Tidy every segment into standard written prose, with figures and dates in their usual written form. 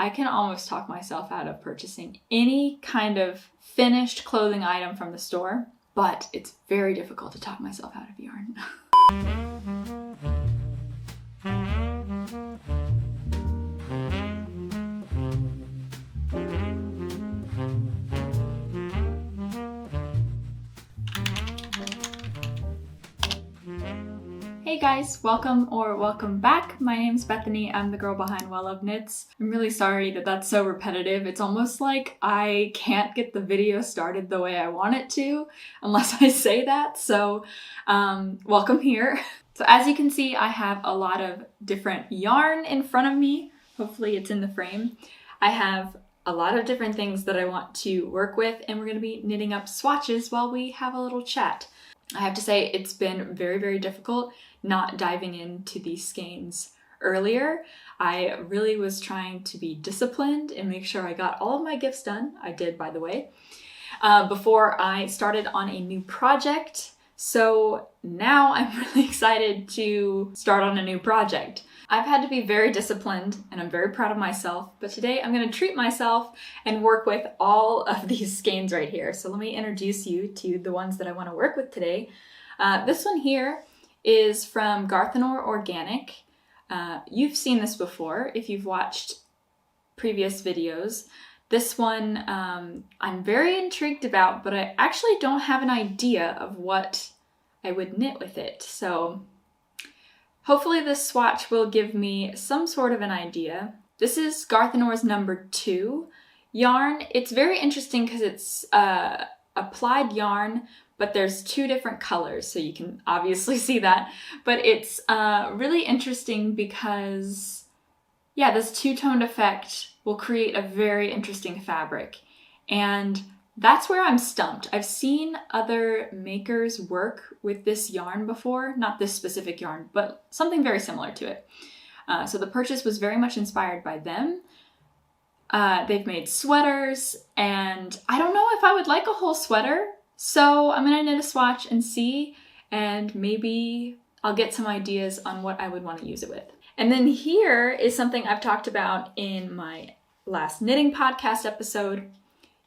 I can almost talk myself out of purchasing any kind of finished clothing item from the store, but it's very difficult to talk myself out of yarn. Hey guys, welcome back. My name's Bethany. I'm the girl behind Well Love Knits. I'm really sorry that that's so repetitive. It's almost like I can't get the video started the way I want it to unless I say that. So welcome here. So as you can see, I have a lot of different yarn in front of me. Hopefully it's in the frame. I have a lot of different things that I want to work with, and we're going to be knitting up swatches while we have a little chat. I have to say it's been very, very difficult not diving into these skeins earlier. I really was trying to be disciplined and make sure I got all of my gifts done. I did, by the way, before I started on a new project. So now I'm really excited to start on a new project. I've had to be very disciplined and I'm very proud of myself, but today I'm going to treat myself and work with all of these skeins right here. So let me introduce you to the ones that I want to work with today. This one here is from Garthenor Organic. You've seen this before if you've watched previous videos. This one I'm very intrigued about, but I actually don't have an idea of what I would knit with it. So hopefully this swatch will give me some sort of an idea. This is Garthenor's number 2 yarn. It's very interesting because it's applied yarn, but there's 2 different colors, so you can obviously see that. But it's really interesting because, yeah, this two-toned effect will create a very interesting fabric. And that's where I'm stumped. I've seen other makers work with this yarn before, not this specific yarn, but something very similar to it. So the purchase was very much inspired by them. They've made sweaters, and I don't know if I would like a whole sweater. So I'm gonna knit a swatch and see, and maybe I'll get some ideas on what I would want to use it with. And then here is something I've talked about in my last knitting podcast episode.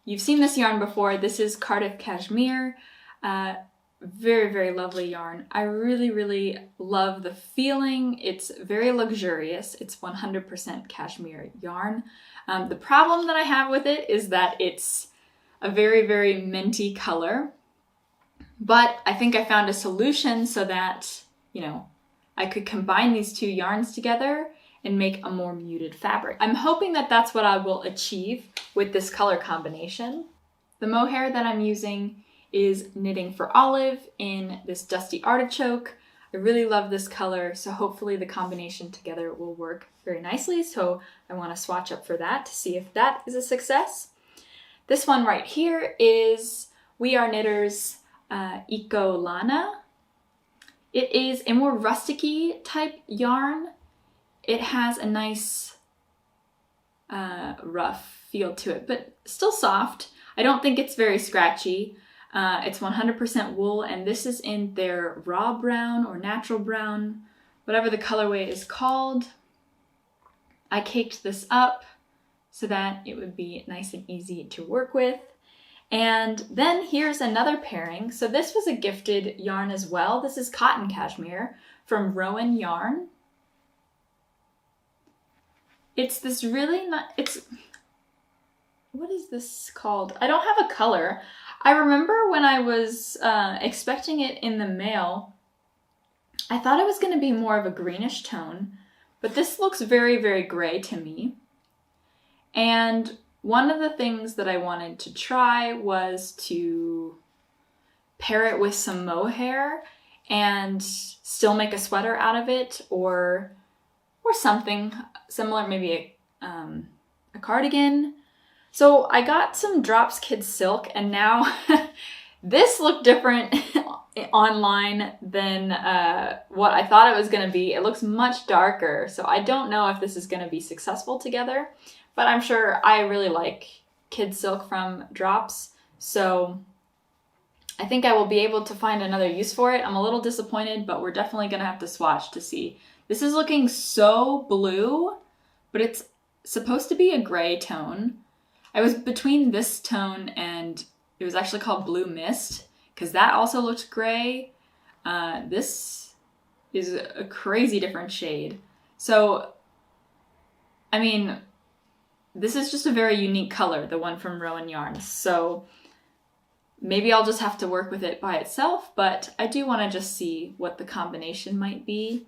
You've seen this yarn before. This is Cardiff Cashmere. Very, very lovely yarn. I really, really love the feeling. It's very luxurious. It's 100% cashmere yarn. The problem that I have with it is that it's a very, very minty color, but I think I found a solution so that, you know, I could combine these 2 yarns together and make a more muted fabric. I'm hoping that that's what I will achieve with this color combination. The mohair that I'm using is Knitting for Olive in this Dusty Artichoke. I really love this color, so hopefully the combination together will work very nicely. So I want to swatch up for that to see if that is a success. This one right here is We Are Knitters Eco Lana. It is a more rusticy type yarn. It has a nice rough feel to it, but still soft. I don't think it's very scratchy. It's 100% wool, and this is in their raw brown or natural brown, whatever the colorway is called. I caked this up so that it would be nice and easy to work with. And then here's another pairing. So this was a gifted yarn as well. This is Cotton Cashmere from Rowan Yarn. It's this really nice, what is this called? I don't have a color. I remember when I was expecting it in the mail, I thought it was going to be more of a greenish tone, but this looks very, very gray to me. And one of the things that I wanted to try was to pair it with some mohair and still make a sweater out of it, or something similar, maybe a cardigan. So I got some Drops Kids Silk, and now this looked different online than what I thought it was going to be. It looks much darker, so I don't know if this is going to be successful together, but I'm sure I really like Kids Silk from Drops, so I think I will be able to find another use for it. I'm a little disappointed, but we're definitely going to have to swatch to see. This is looking so blue, but it's supposed to be a gray tone. I was between this tone and it was actually called Blue Mist, because that also looked gray. This is a crazy different shade. So, I mean, this is just a very unique color, the one from Rowan Yarns. So maybe I'll just have to work with it by itself, but I do want to just see what the combination might be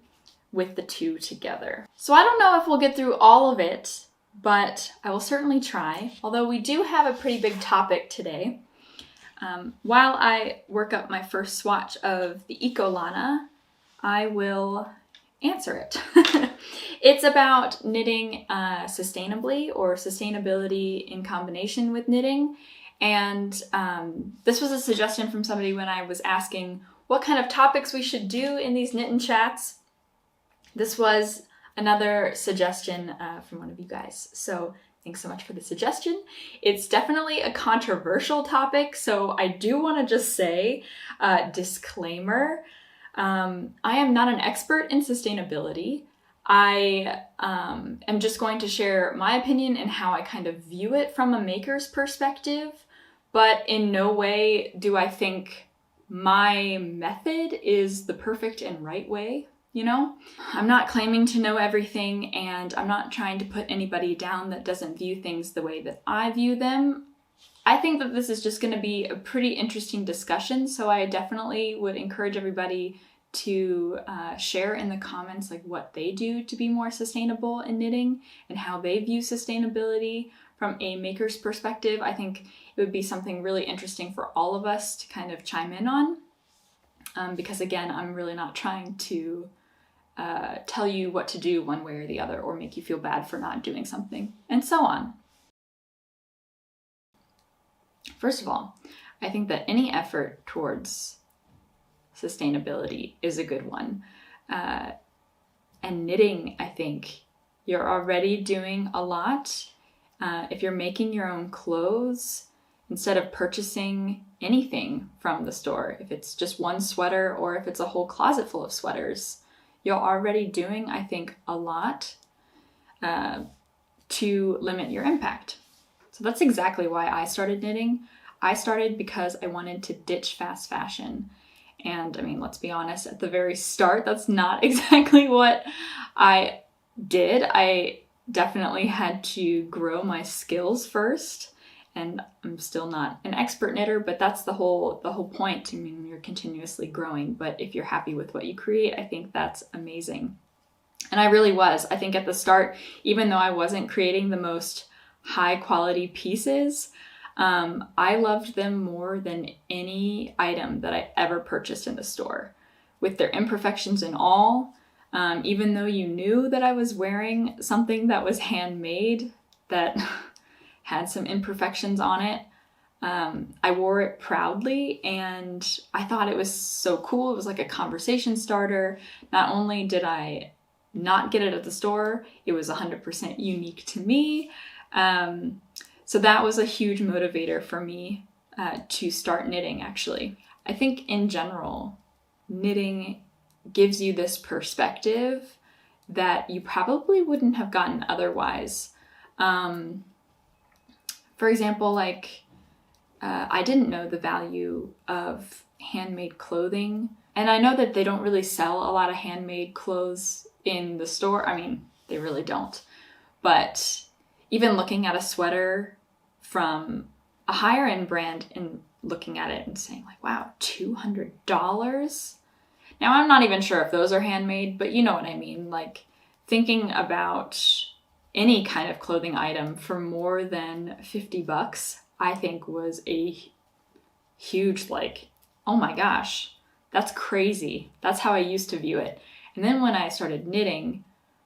with the two together. So I don't know if we'll get through all of it, but I will certainly try. Although we do have a pretty big topic today. While I work up my first swatch of the Ecolana, I will answer it. It's about knitting sustainably, or sustainability in combination with knitting. And this was a suggestion from somebody when I was asking what kind of topics we should do in these knit and chats. This was another suggestion from one of you guys. So thanks so much for the suggestion. It's definitely a controversial topic, so I do want to just say, disclaimer, I am not an expert in sustainability. I am just going to share my opinion and how I kind of view it from a maker's perspective, but in no way do I think my method is the perfect and right way. You know, I'm not claiming to know everything, and I'm not trying to put anybody down that doesn't view things the way that I view them. I think that this is just going to be a pretty interesting discussion, so I definitely would encourage everybody to share in the comments like what they do to be more sustainable in knitting and how they view sustainability from a maker's perspective. I think it would be something really interesting for all of us to kind of chime in on, because again, I'm really not trying to tell you what to do one way or the other, or make you feel bad for not doing something, and so on. First of all, I think that any effort towards sustainability is a good one. And knitting, I think you're already doing a lot. If you're making your own clothes, instead of purchasing anything from the store, if it's just one sweater or if it's a whole closet full of sweaters, you're already doing, I think, a lot to limit your impact. So that's exactly why I started knitting. I started because I wanted to ditch fast fashion. And I mean, let's be honest, at the very start, that's not exactly what I did. I definitely had to grow my skills first. And I'm still not an expert knitter, but that's the whole point. I mean, you're continuously growing, but if you're happy with what you create, I think that's amazing. And I really was. I think at the start, even though I wasn't creating the most high quality pieces, I loved them more than any item that I ever purchased in the store, with their imperfections and all. Even though you knew that I was wearing something that was handmade, that had some imperfections on it, I wore it proudly, and I thought it was so cool. It was like a conversation starter. Not only did I not get it at the store, it was 100% unique to me. So that was a huge motivator for me to start knitting, actually. I think in general, knitting gives you this perspective that you probably wouldn't have gotten otherwise. For example, like, I didn't know the value of handmade clothing. And I know that they don't really sell a lot of handmade clothes in the store. I mean, they really don't. But even looking at a sweater from a higher end brand and looking at it and saying like, wow, $200? Now, I'm not even sure if those are handmade, but you know what I mean. Like, thinking about any kind of clothing item for more than $50, I think was a huge, like, oh my gosh, that's crazy. That's how I used to view it. And then when I started knitting,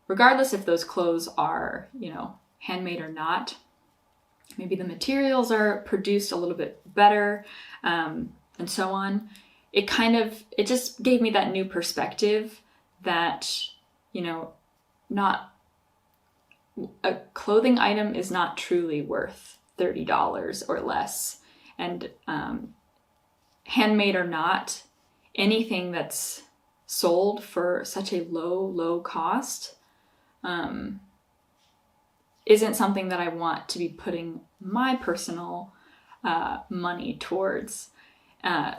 regardless if those clothes are, you know, handmade or not, maybe the materials are produced a little bit better, and so on. It just gave me that new perspective that, you know, a clothing item is not truly worth $30 or less. And handmade or not, anything that's sold for such a low cost isn't something that I want to be putting my personal money towards.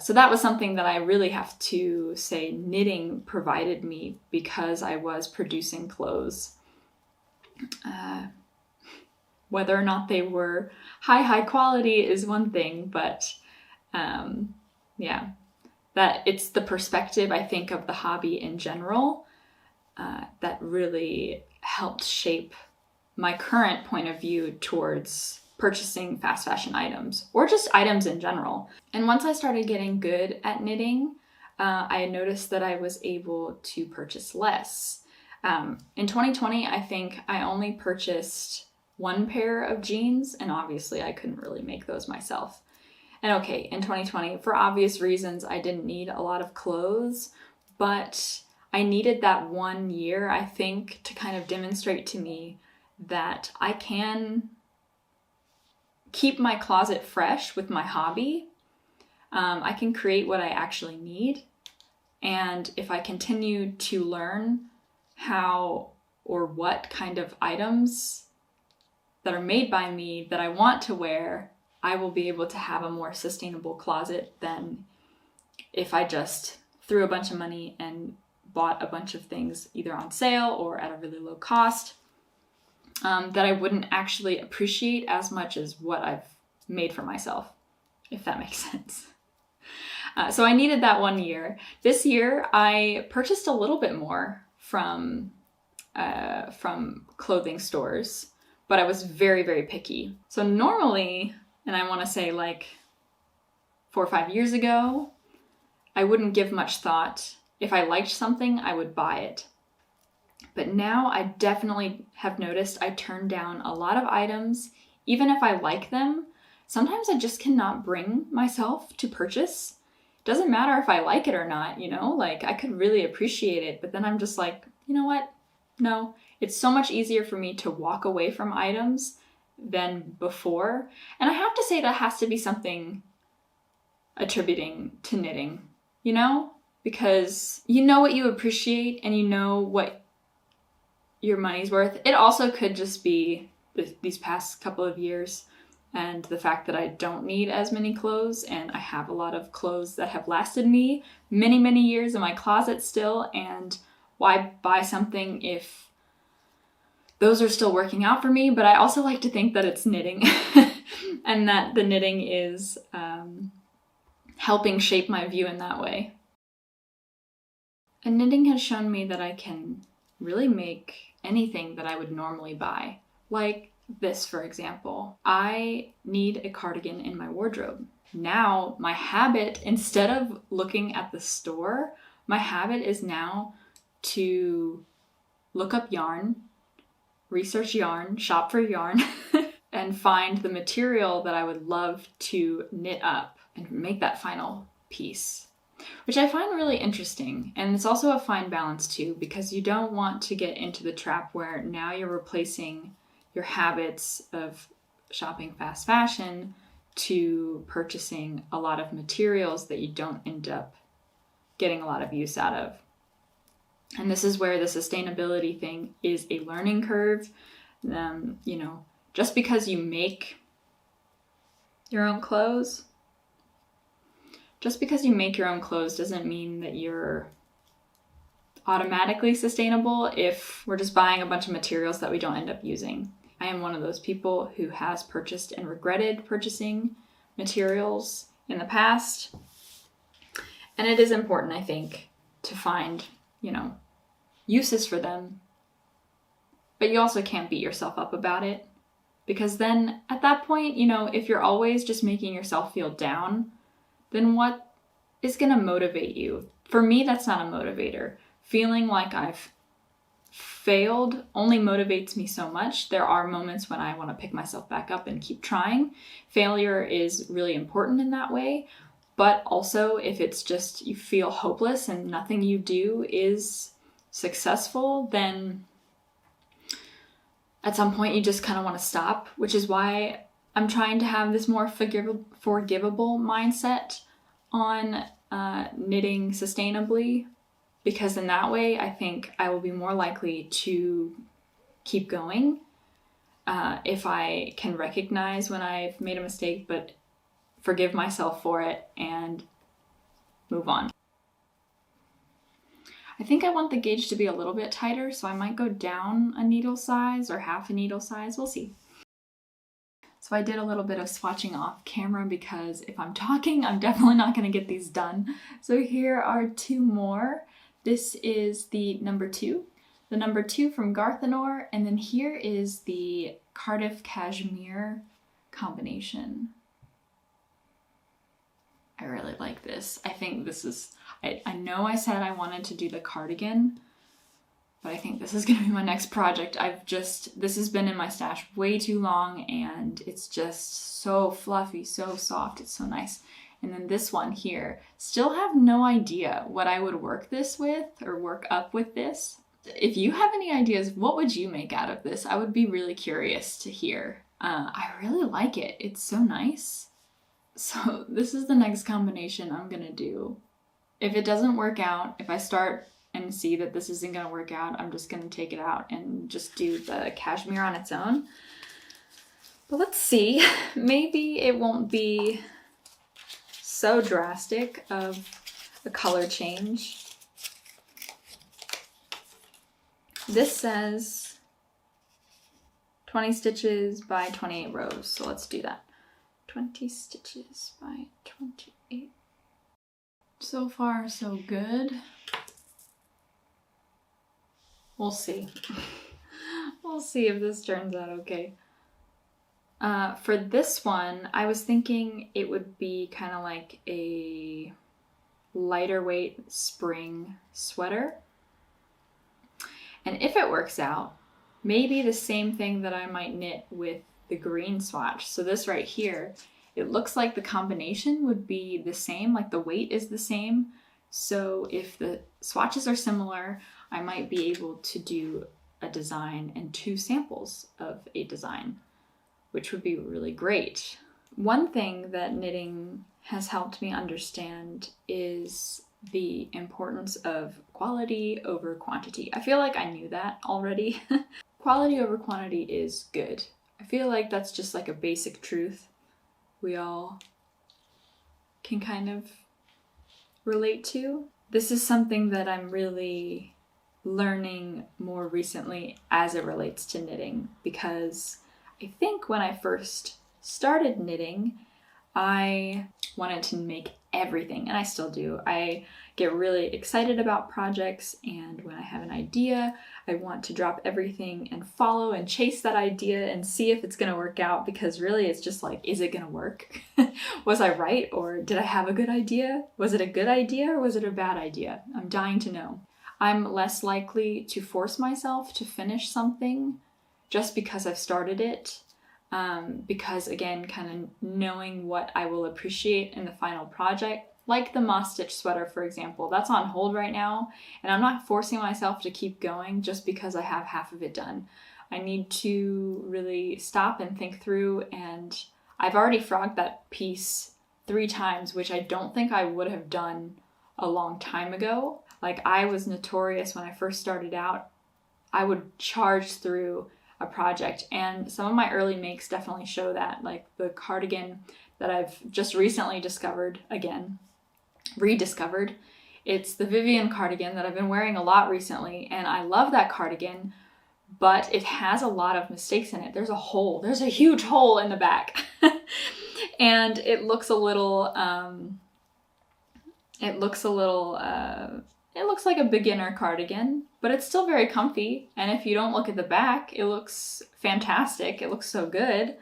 So that was something that I really have to say knitting provided me, because I was producing clothes. Whether or not they were high quality is one thing, but yeah, that it's the perspective, I think, of the hobby in general that really helped shape my current point of view towards purchasing fast fashion items, or just items in general. And once I started getting good at knitting, I noticed that I was able to purchase less. In 2020, I think I only purchased one pair of jeans, and obviously I couldn't really make those myself. And okay, in 2020, for obvious reasons, I didn't need a lot of clothes, but I needed that 1 year, I think, to kind of demonstrate to me that I can keep my closet fresh with my hobby. I can create what I actually need. And if I continue to learn how or what kind of items that are made by me that I want to wear, I will be able to have a more sustainable closet than if I just threw a bunch of money and bought a bunch of things either on sale or at a really low cost that I wouldn't actually appreciate as much as what I've made for myself, if that makes sense. So I needed that 1 year. This year, I purchased a little bit more from clothing stores, but I was very, very picky. So normally, and I want to say like 4 or 5 years ago, I wouldn't give much thought. If I liked something, I would buy it. But now I definitely have noticed I turn down a lot of items, even if I like them. Sometimes I just cannot bring myself to purchase. Doesn't matter if I like it or not, you know, like I could really appreciate it, but then I'm just like, you know what? No, it's so much easier for me to walk away from items than before. And I have to say that has to be something attributing to knitting, you know, because you know what you appreciate and you know what your money's worth. It also could just be these past couple of years and the fact that I don't need as many clothes, and I have a lot of clothes that have lasted me many, many years in my closet still, and why buy something if those are still working out for me? But I also like to think that it's knitting and that the knitting is helping shape my view in that way. And knitting has shown me that I can really make anything that I would normally buy. Like this, for example. I need a cardigan in my wardrobe. Now, my habit, instead of looking at the store, my habit is now to look up yarn, research yarn, shop for yarn, and find the material that I would love to knit up and make that final piece, which I find really interesting. And it's also a fine balance too, because you don't want to get into the trap where now you're replacing your habits of shopping fast fashion to purchasing a lot of materials that you don't end up getting a lot of use out of. And this is where the sustainability thing is a learning curve. You know, just because you make your own clothes, doesn't mean that you're automatically sustainable if we're just buying a bunch of materials that we don't end up using. I am one of those people who has purchased and regretted purchasing materials in the past. And it is important, I think, to find, you know, uses for them. But you also can't beat yourself up about it, because then at that point, you know, if you're always just making yourself feel down, then what is going to motivate you? For me, that's not a motivator. Feeling like I've failed only motivates me so much. There are moments when I want to pick myself back up and keep trying. Failure is really important in that way. But also, if it's just you feel hopeless and nothing you do is successful, then at some point you just kind of want to stop, which is why I'm trying to have this more forgivable mindset on knitting sustainably, because in that way I think I will be more likely to keep going. if I can recognize when I've made a mistake, but forgive myself for it and move on. I think I want the gauge to be a little bit tighter, so I might go down a needle size or half a needle size. We'll see. So I did a little bit of swatching off camera because if I'm talking, I'm definitely not going to get these done. So here are two more. This is the number 2. The number 2 from Garthenor, and then here is the Cardiff Cashmere combination. I really like this. I think this is, I know I said I wanted to do the cardigan, but I think this is gonna be my next project. This has been in my stash way too long and it's just so fluffy, so soft, it's so nice. And then this one here, still have no idea what I would work this with or work up with this. If you have any ideas, what would you make out of this? I would be really curious to hear. I really like it. It's so nice. So this is the next combination I'm gonna do. If it doesn't work out, if I start and see that this isn't gonna work out, I'm just gonna take it out and just do the cashmere on its own. But let's see. Maybe it won't be so drastic of a color change. This says 20 stitches by 28 rows, so let's do that. 20 stitches by 28. So far, so good. We'll see. We'll see if this turns out okay. For this one, I was thinking it would be kind of like a lighter weight spring sweater. And if it works out, maybe the same thing that I might knit with the green swatch. So this right here, it looks like the combination would be the same, like the weight is the same. So if the swatches are similar, I might be able to do a design and 2 samples of a design, which would be really great. One thing that knitting has helped me understand is the importance of quality over quantity. I feel like I knew that already. Quality over quantity is good. I feel like that's just like a basic truth we all can kind of relate to. This is something that I'm really learning more recently as it relates to knitting, because I think when I first started knitting, I wanted to make everything, and I still do. I get really excited about projects, and when I have an idea, I want to drop everything and follow and chase that idea and see if it's gonna work out, because really it's just like, is it gonna work? Was I right, or did I have a good idea? Was it a good idea or was it a bad idea? I'm dying to know. I'm less likely to force myself to finish something just because I've started it. Because again, kind of knowing what I will appreciate in the final project, like the moss stitch sweater, for example, that's on hold right now, and I'm not forcing myself to keep going just because I have half of it done. I need to really stop and think through, and I've already frogged that piece 3 times, which I don't think I would have done a long time ago. Like, I was notorious when I first started out. I would charge through a project, and some of my early makes definitely show that, like the cardigan that I've just recently rediscovered. It's the Vivian cardigan that I've been wearing a lot recently, and I love that cardigan, but it has a lot of mistakes in it. There's a huge hole in the back. And it looks like a beginner cardigan, but it's still very comfy. And if you don't look at the back, it looks fantastic. It looks so good.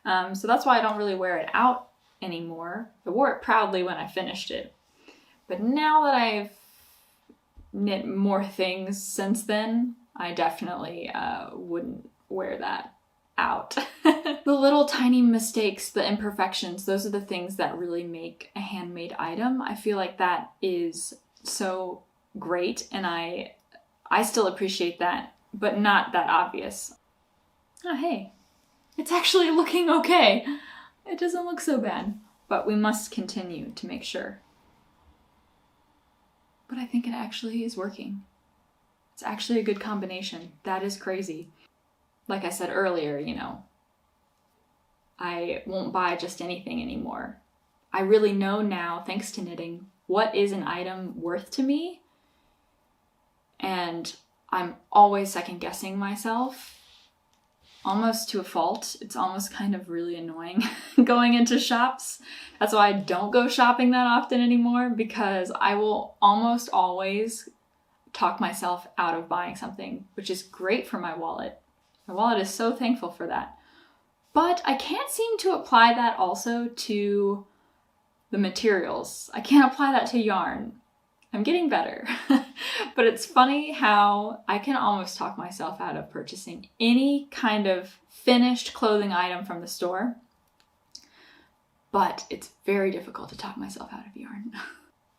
So that's why I don't really wear it out anymore. I wore it proudly when I finished it. But now that I've knit more things since then, I definitely wouldn't wear that out. The little tiny mistakes, the imperfections, those are the things that really make a handmade item. I feel like that is so great, and I still appreciate that, but not that obvious. Oh, hey, it's actually looking okay. It doesn't look so bad, but we must continue to make sure. But I think it actually is working. It's actually a good combination. That is crazy. like I said earlier, I won't buy just anything anymore. I really know now, thanks to knitting, what is an item worth to me. And I'm always second guessing myself, almost to a fault. It's almost kind of really annoying going into shops. That's why I don't go shopping that often anymore, because I will almost always talk myself out of buying something, which is great for my wallet. My wallet is so thankful for that. But I can't seem to apply that also to the materials. I can't apply that to yarn. I'm getting better. But it's funny how I can almost talk myself out of purchasing any kind of finished clothing item from the store. But it's very difficult to talk myself out of yarn.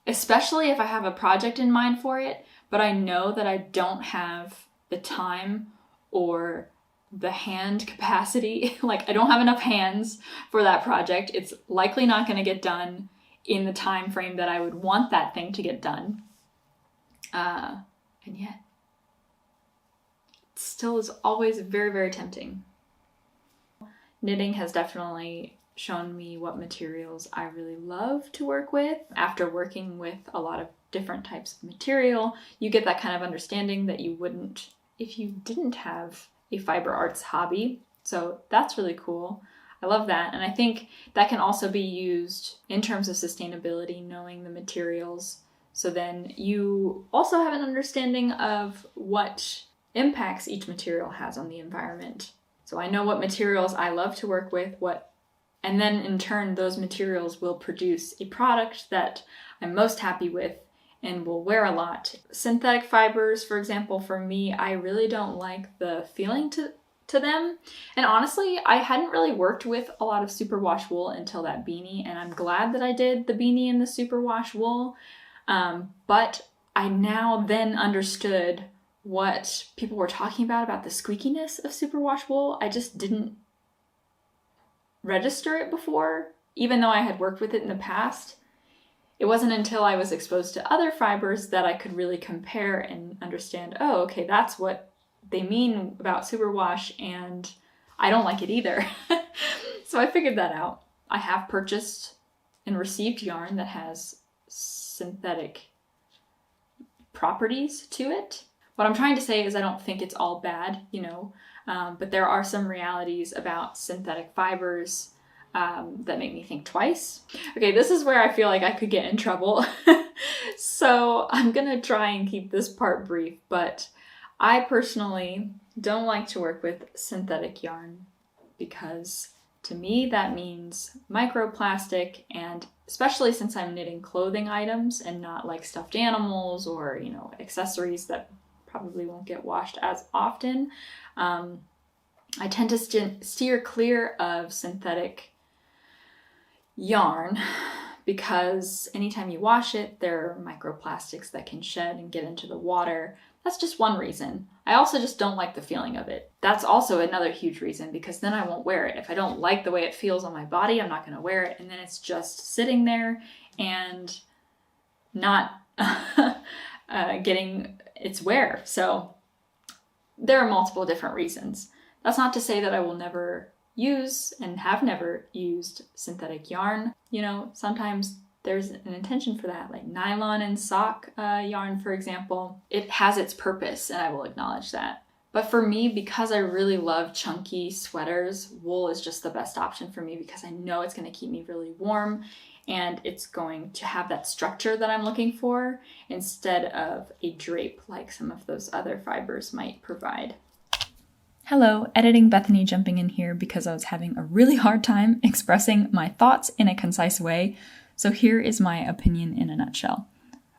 Especially if I have a project in mind for it, but I know that I don't have the time or the hand capacity. Like, I don't have enough hands for that project. It's likely not going to get done in the time frame that I would want that thing to get done. And yet, it still is always very, very tempting. Knitting has definitely shown me what materials I really love to work with. After working with a lot of different types of material, you get that kind of understanding that you wouldn't if you didn't have a fiber arts hobby. So that's really cool. I love that. And I think that can also be used in terms of sustainability, knowing the materials. So then you also have an understanding of what impacts each material has on the environment. So I know what materials I love to work with, and then in turn, those materials will produce a product that I'm most happy with and will wear a lot. Synthetic fibers, for example, for me, I really don't like the feeling to them. And honestly, I hadn't really worked with a lot of superwash wool until that beanie, and I'm glad that I did the beanie in the superwash wool. But I now then understood what people were talking about the squeakiness of superwash wool. I just didn't register it before, even though I had worked with it in the past. It wasn't until I was exposed to other fibers that I could really compare and understand, oh, okay, that's what they mean about superwash, and I don't like it either. So I figured that out. I have purchased and received yarn that has synthetic properties to it. What I'm trying to say is I don't think it's all bad, but there are some realities about synthetic fibers that make me think twice. Okay, this is where I feel like I could get in trouble. So I'm gonna try and keep this part brief, but I personally don't like to work with synthetic yarn because to me that means microplastic, and especially since I'm knitting clothing items and not like stuffed animals or, accessories that probably won't get washed as often, I tend to steer clear of synthetic yarn because anytime you wash it, there are microplastics that can shed and get into the water. That's just one reason. I also just don't like the feeling of it. That's also another huge reason, because then I won't wear it. If I don't like the way it feels on my body, I'm not going to wear it, and then it's just sitting there and not getting its wear. So there are multiple different reasons. That's not to say that I will never use and have never used synthetic yarn. Sometimes there's an intention for that, like nylon and sock yarn, for example. It has its purpose, and I will acknowledge that. But for me, because I really love chunky sweaters, wool is just the best option for me because I know it's going to keep me really warm and it's going to have that structure that I'm looking for instead of a drape like some of those other fibers might provide. Hello, editing Bethany jumping in here because I was having a really hard time expressing my thoughts in a concise way, so here is my opinion in a nutshell.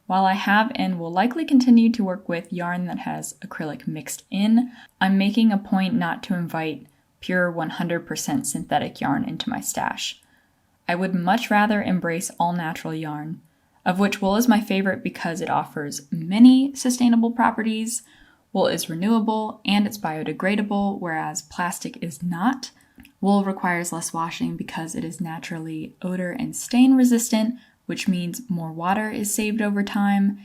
While I have and will likely continue to work with yarn that has acrylic mixed in, I'm making a point not to invite pure 100% synthetic yarn into my stash. I would much rather embrace all natural yarn, of which wool is my favorite because it offers many sustainable properties. Wool is renewable and it's biodegradable, whereas plastic is not. Wool requires less washing because it is naturally odor and stain resistant, which means more water is saved over time.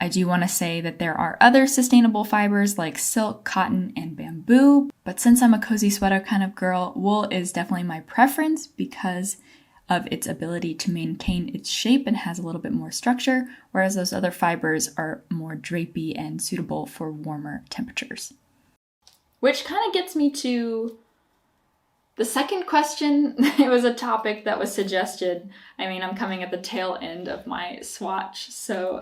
I do want to say that there are other sustainable fibers like silk, cotton, and bamboo, but since I'm a cozy sweater kind of girl, wool is definitely my preference because of its ability to maintain its shape and has a little bit more structure, whereas those other fibers are more drapey and suitable for warmer temperatures. Which kind of gets me to the second question. It was a topic that was suggested. I mean, I'm coming at the tail end of my swatch, so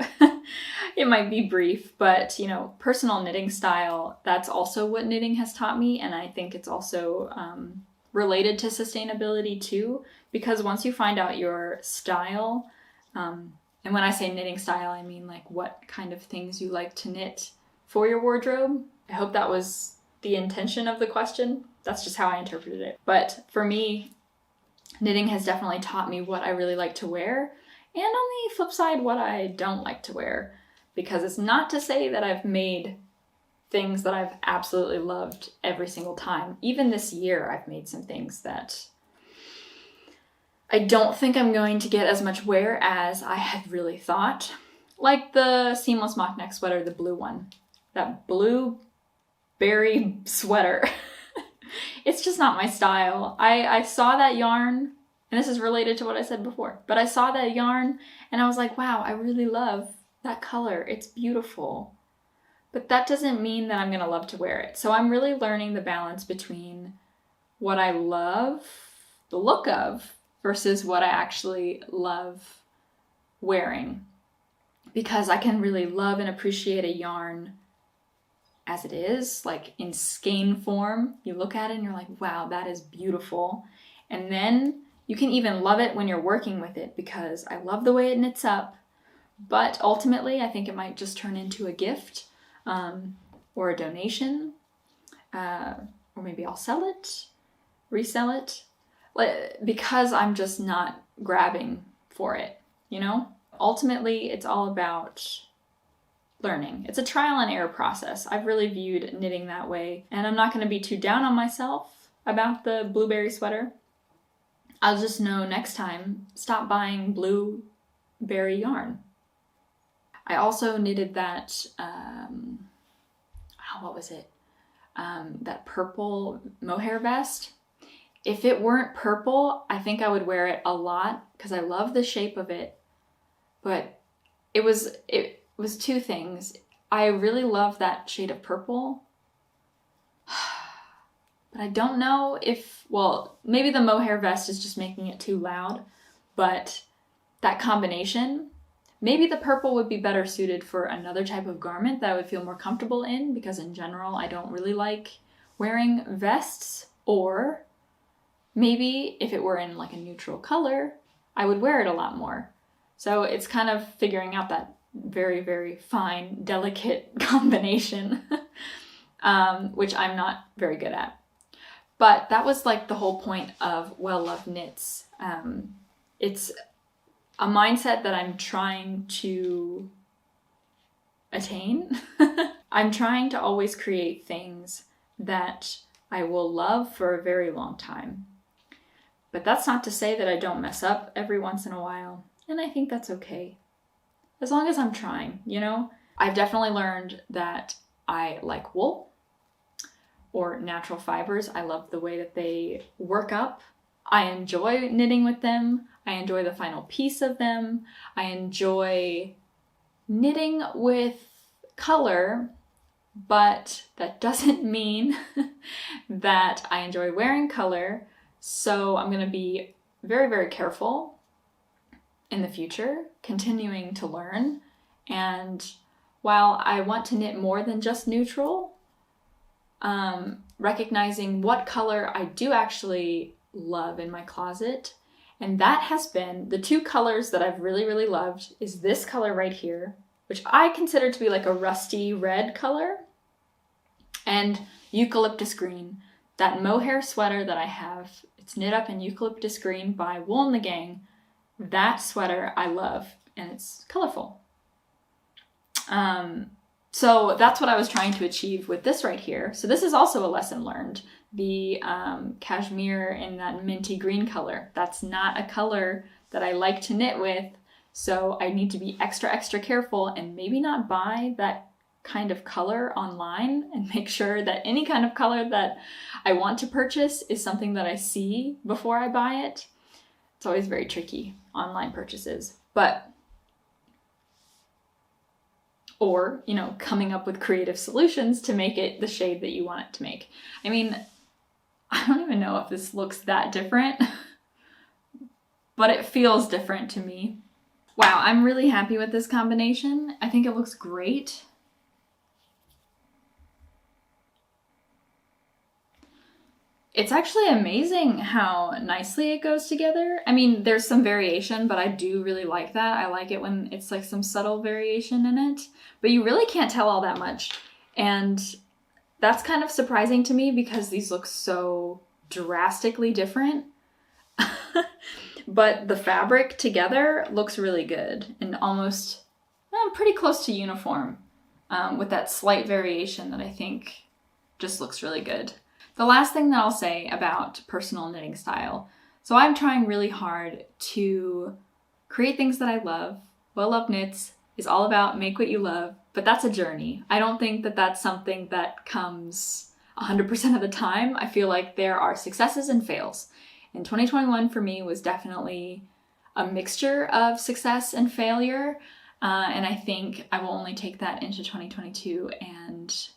it might be brief, but personal knitting style, that's also what knitting has taught me. And I think it's also related to sustainability too, because once you find out your style, and when I say knitting style, I mean like what kind of things you like to knit for your wardrobe. I hope that was the intention of the question. That's just how I interpreted it. But for me, knitting has definitely taught me what I really like to wear, and on the flip side, what I don't like to wear. Because it's not to say that I've made things that I've absolutely loved every single time. Even this year, I've made some things that I don't think I'm going to get as much wear as I had really thought. Like the seamless mock neck sweater, the blue one. That blueberry sweater. It's just not my style. I saw that yarn, and this is related to what I said before, but I saw that yarn and I was like, wow, I really love that color. It's beautiful. But that doesn't mean that I'm gonna love to wear it. So I'm really learning the balance between what I love the look of versus what I actually love wearing. Because I can really love and appreciate a yarn as it is, like in skein form. You look at it and you're like, wow, that is beautiful. And then you can even love it when you're working with it, because I love the way it knits up. But ultimately, I think it might just turn into a gift or a donation, or maybe I'll sell it, resell it, because I'm just not grabbing for it, Ultimately, it's all about learning. It's a trial and error process. I've really viewed knitting that way, and I'm not going to be too down on myself about the blueberry sweater. I'll just know next time, stop buying blueberry yarn. I also knitted that, what was it? That purple mohair vest. If it weren't purple, I think I would wear it a lot because I love the shape of it. But it was two things. I really love that shade of purple. But I don't know if, maybe the mohair vest is just making it too loud, but that combination, maybe the purple would be better suited for another type of garment that I would feel more comfortable in, because in general, I don't really like wearing vests. Or maybe if it were in like a neutral color, I would wear it a lot more. So it's kind of figuring out that very, very fine, delicate combination, which I'm not very good at. But that was like the whole point of Well Loved Knits. It's a mindset that I'm trying to attain. I'm trying to always create things that I will love for a very long time. But that's not to say that I don't mess up every once in a while. And I think that's okay. As long as I'm trying, I've definitely learned that I like wool or natural fibers. I love the way that they work up. I enjoy knitting with them. I enjoy the final piece of them. I enjoy knitting with color, but that doesn't mean that I enjoy wearing color. So I'm going to be very, very careful in the future, continuing to learn. And while I want to knit more than just neutral, recognizing what color I do actually love in my closet. And that has been the two colors that I've really, really loved is this color right here, which I consider to be like a rusty red color, and eucalyptus green. That mohair sweater that I have, it's knit up in eucalyptus green by Wool and the Gang. That sweater I love, and it's colorful. So that's what I was trying to achieve with this right here. So this is also a lesson learned. The cashmere in that minty green color. That's not a color that I like to knit with So I need to be extra careful and maybe not buy that kind of color online, and make sure that any kind of color that I want to purchase is something that I see before I buy it. It's always very tricky, online purchases. Or, coming up with creative solutions to make it the shade that you want it to make. I mean, I don't even know if this looks that different, but it feels different to me. Wow, I'm really happy with this combination. I think it looks great. It's actually amazing how nicely it goes together. I mean, there's some variation, but I do really like that. I like it when it's like some subtle variation in it, but you really can't tell all that much. And that's kind of surprising to me because these look so drastically different. But the fabric together looks really good and almost pretty close to uniform, with that slight variation that I think just looks really good. The last thing that I'll say about personal knitting style. So I'm trying really hard to create things that I love. Well Love Knits is all about make what you love, but that's a journey. I don't think that that's something that comes 100% of the time. I feel like there are successes and fails. And 2021 for me was definitely a mixture of success and failure. And I think I will only take that into 2022 and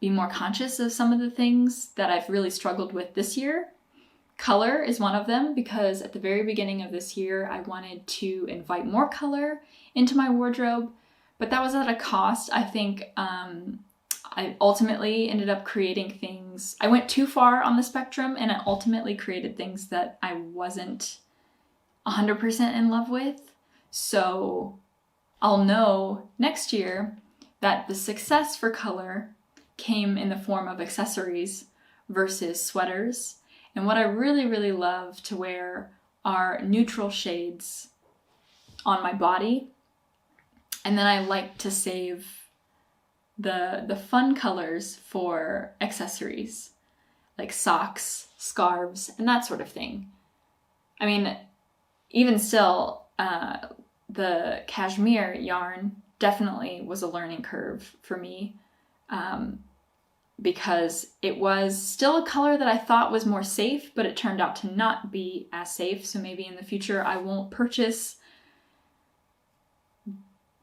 be more conscious of some of the things that I've really struggled with this year. Color is one of them, because at the very beginning of this year, I wanted to invite more color into my wardrobe, but that was at a cost. I think I ultimately ended up creating things. I went too far on the spectrum, and I ultimately created things that I wasn't 100% in love with. So I'll know next year that the success for color came in the form of accessories versus sweaters. And what I really, really love to wear are neutral shades on my body. And then I like to save the fun colors for accessories, like socks, scarves, and that sort of thing. I mean, even still, the cashmere yarn definitely was a learning curve for me. Because it was still a color that I thought was more safe, but it turned out to not be as safe. So maybe in the future I won't purchase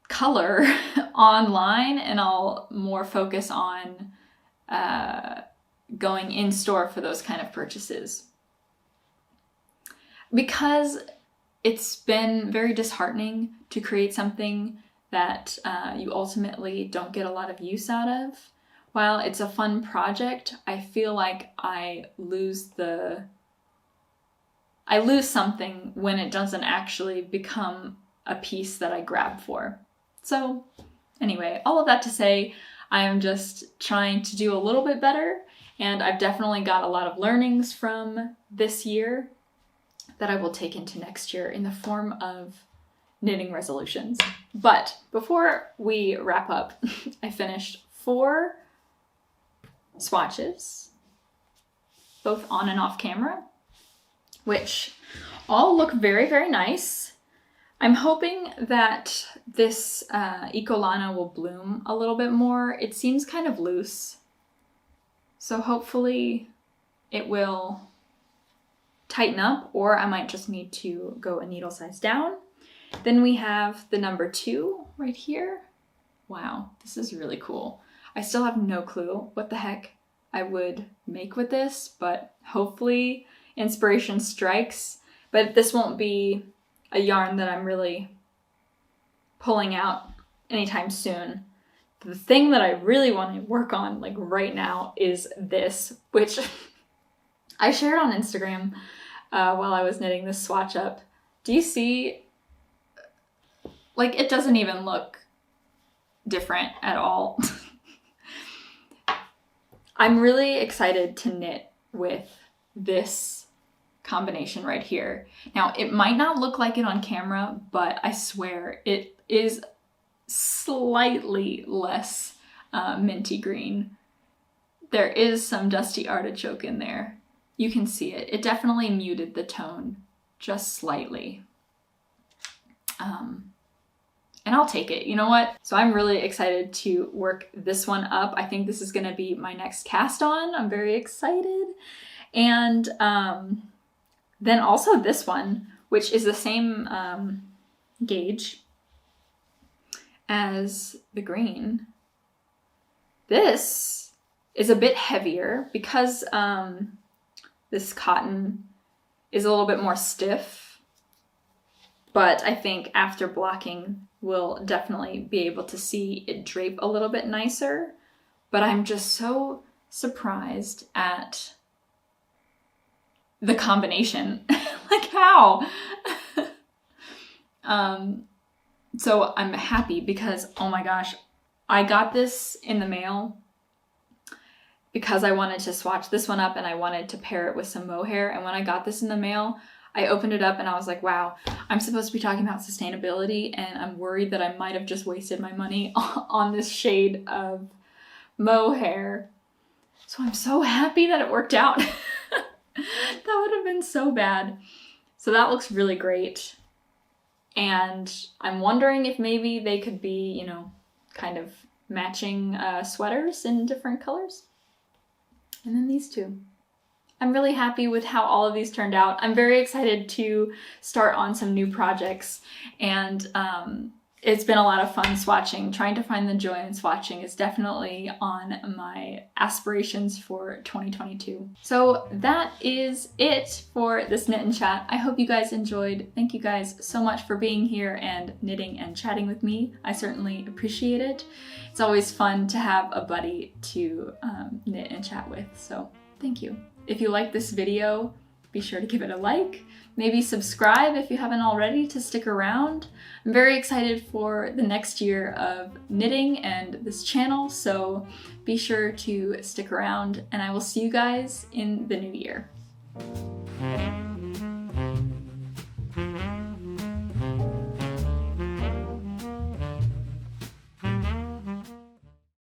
color online, and I'll more focus on going in store for those kind of purchases. Because it's been very disheartening to create something that you ultimately don't get a lot of use out of. While it's a fun project, I feel like I lose something when it doesn't actually become a piece that I grab for. So anyway, all of that to say, I am just trying to do a little bit better, and I've definitely got a lot of learnings from this year that I will take into next year in the form of knitting resolutions. But before we wrap up, I finished 4 swatches, both on and off camera, which all look very, very nice. I'm hoping that this Ecolana will bloom a little bit more. It seems kind of loose, so hopefully it will tighten up, or I might just need to go a needle size down. Then we have the number 2 right here. Wow, this is really cool. I still have no clue what the heck I would make with this, but hopefully inspiration strikes. But this won't be a yarn that I'm really pulling out anytime soon. The thing that I really want to work on like right now is this, which I shared on Instagram while I was knitting this swatch up. Do you see? Like, it doesn't even look different at all. I'm really excited to knit with this combination right here. Now, it might not look like it on camera, but I swear it is slightly less minty green. There is some dusty artichoke in there. You can see it. It definitely muted the tone just slightly. and I'll take it. You know what? So I'm really excited to work this one up. I think this is gonna be my next cast on. I'm very excited. And then also this one, which is the same gauge as the green. This is a bit heavier because this cotton is a little bit more stiff, but I think after blocking we'll definitely be able to see it drape a little bit nicer. But I'm just so surprised at the combination. Like, how? So I'm happy because, oh my gosh, I got this in the mail because I wanted to swatch this one up and I wanted to pair it with some mohair. And when I got this in the mail, I opened it up and I was like, wow, I'm supposed to be talking about sustainability, and I'm worried that I might have just wasted my money on this shade of mohair. So I'm so happy that it worked out. That would have been so bad. So that looks really great. And I'm wondering if maybe they could be, you know, kind of matching sweaters in different colors. And then these two. I'm really happy with how all of these turned out. I'm very excited to start on some new projects, and it's been a lot of fun swatching. Trying to find the joy in swatching is definitely on my aspirations for 2022. So that is it for this knit and chat. I hope you guys enjoyed. Thank you guys so much for being here and knitting and chatting with me. I certainly appreciate it. It's always fun to have a buddy to knit and chat with, so thank you. If you like this video, be sure to give it a like. Maybe subscribe if you haven't already to stick around. I'm very excited for the next year of knitting and this channel, so be sure to stick around, and I will see you guys in the new year.